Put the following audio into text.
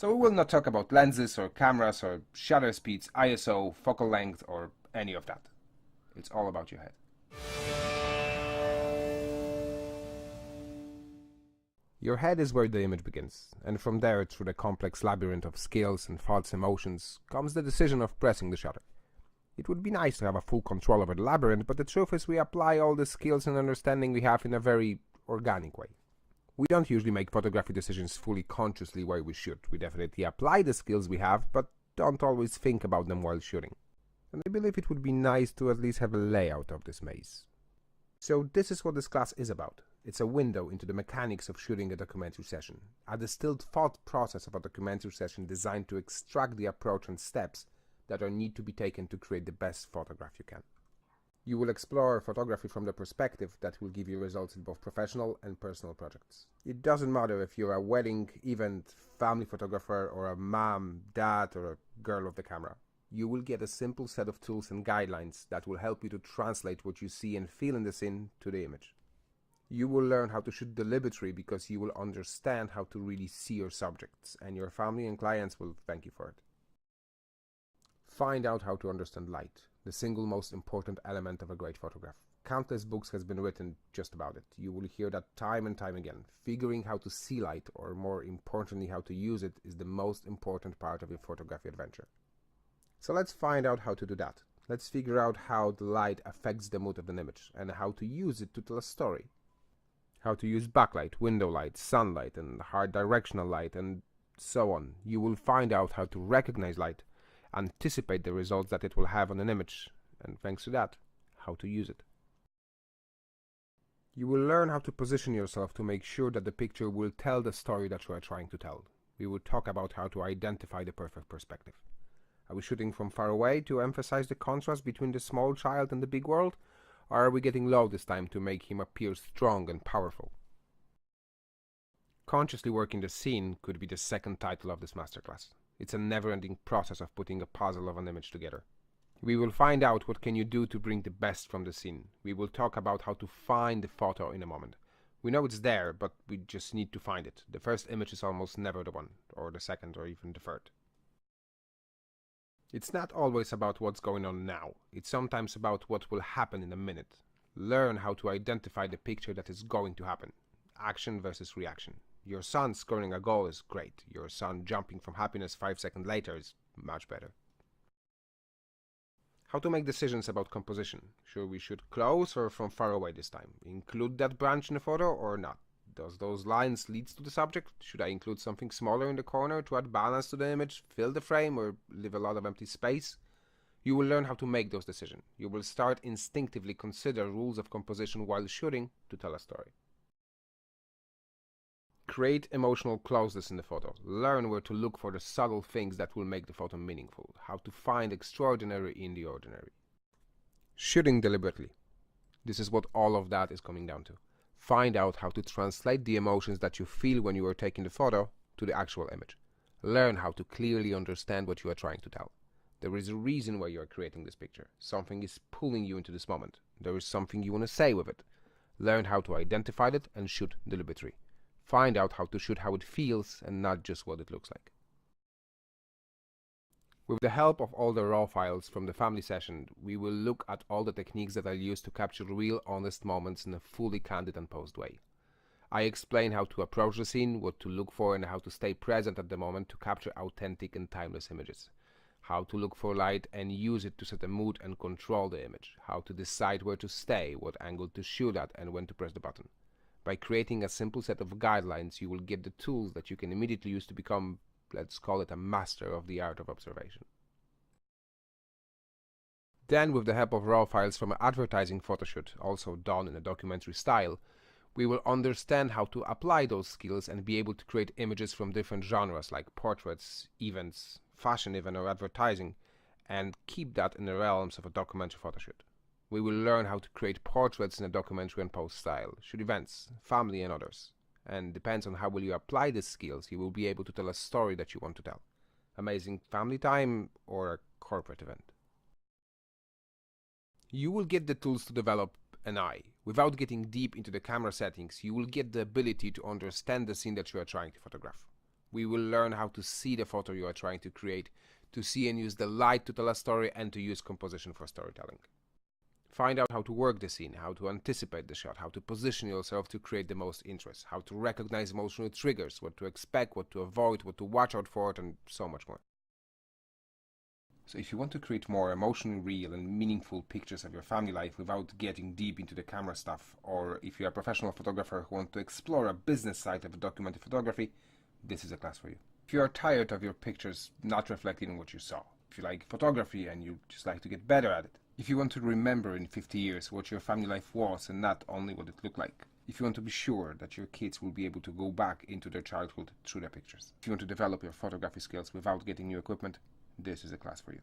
So we will not talk about lenses or cameras or shutter speeds, ISO, focal length or any of that. It's all about your head. Your head is where the image begins, and from there, through the complex labyrinth of skills and thoughts, emotions, comes the decision of pressing the shutter. It would be nice to have a full control over the labyrinth, but the truth is we apply all the skills and understanding we have in a very organic way. We don't usually make photography decisions fully consciously where we shoot. We definitely apply the skills we have, but don't always think about them while shooting. And I believe it would be nice to at least have a layout of this maze. So this is what this class is about. It's a window into the mechanics of shooting a documentary session, a distilled thought process of a documentary session designed to extract the approach and steps that need to be taken to create the best photograph you can. You will explore photography from the perspective that will give you results in both professional and personal projects. It doesn't matter if you're a wedding, event, family photographer, or a mom, dad, or a girl of the camera. You will get a simple set of tools and guidelines that will help you to translate what you see and feel in the scene to the image. You will learn how to shoot deliberately because you will understand how to really see your subjects, and your family and clients will thank you for it. Find out how to understand light, the single most important element of a great photograph. Countless books has been written just about it. You will hear that time and time again. Figuring how to see light, or more importantly how to use it, is the most important part of your photography adventure. So let's find out how to do that. Let's figure out how the light affects the mood of an image and how to use it to tell a story. How to use backlight, window light, sunlight, and hard directional light, and so on. You will find out how to recognize light, anticipate the results that it will have on an image, and thanks to that, how to use it. You will learn how to position yourself to make sure that the picture will tell the story that you are trying to tell. We will talk about how to identify the perfect perspective. Are we shooting from far away to emphasize the contrast between the small child and the big world? Or are we getting low this time to make him appear strong and powerful? Consciously working the scene could be the second title of this masterclass. It's a never-ending process of putting a puzzle of an image together. We will find out what can you do to bring the best from the scene. We will talk about how to find the photo in a moment. We know it's there, but we just need to find it. The first image is almost never the one, or the second, or even the third. It's not always about what's going on now. It's sometimes about what will happen in a minute. Learn how to identify the picture that is going to happen. Action versus reaction. Your son scoring a goal is great. Your son jumping from happiness 5 seconds later is much better. How to make decisions about composition. Should we shoot close or from far away this time? Include that branch in the photo or not? Does those lines lead to the subject? Should I include something smaller in the corner to add balance to the image, fill the frame, or leave a lot of empty space? You will learn how to make those decisions. You will start instinctively consider rules of composition while shooting to tell a story. Create emotional closeness in the photo. Learn where to look for the subtle things that will make the photo meaningful. How to find extraordinary in the ordinary. Shooting deliberately. This is what all of that is coming down to. Find out how to translate the emotions that you feel when you are taking the photo to the actual image. Learn how to clearly understand what you are trying to tell. There is a reason why you are creating this picture. Something is pulling you into this moment. There is something you want to say with it. Learn how to identify it and shoot deliberately. Find out how to shoot how it feels and not just what it looks like. With the help of all the raw files from the family session, we will look at all the techniques that I use to capture real, honest moments in a fully candid and posed way. I explain how to approach the scene, what to look for, and how to stay present at the moment to capture authentic and timeless images. How to look for light and use it to set a mood and control the image. How to decide where to stay, what angle to shoot at, and when to press the button. By creating a simple set of guidelines, you will get the tools that you can immediately use to become, let's call it, a master of the art of observation. Then, with the help of raw files from an advertising photoshoot, also done in a documentary style, we will understand how to apply those skills and be able to create images from different genres like portraits, events, fashion even, or advertising, and keep that in the realms of a documentary photoshoot. We will learn how to create portraits in a documentary and post style, shoot events, family and others. And depends on how will you apply these skills, you will be able to tell a story that you want to tell. Amazing family time or a corporate event. You will get the tools to develop an eye. Without getting deep into the camera settings, you will get the ability to understand the scene that you are trying to photograph. We will learn how to see the photo you are trying to create, to see and use the light to tell a story, and to use composition for storytelling. Find out how to work the scene, how to anticipate the shot, how to position yourself to create the most interest, how to recognize emotional triggers, what to expect, what to avoid, what to watch out for, and so much more. So if you want to create more emotionally real and meaningful pictures of your family life without getting deep into the camera stuff, or if you're a professional photographer who wants to explore a business side of documentary photography, this is a class for you. If you are tired of your pictures not reflecting what you saw, if you like photography and you just like to get better at it, if you want to remember in 50 years what your family life was and not only what it looked like, if you want to be sure that your kids will be able to go back into their childhood through their pictures, if you want to develop your photography skills without getting new equipment, this is a class for you.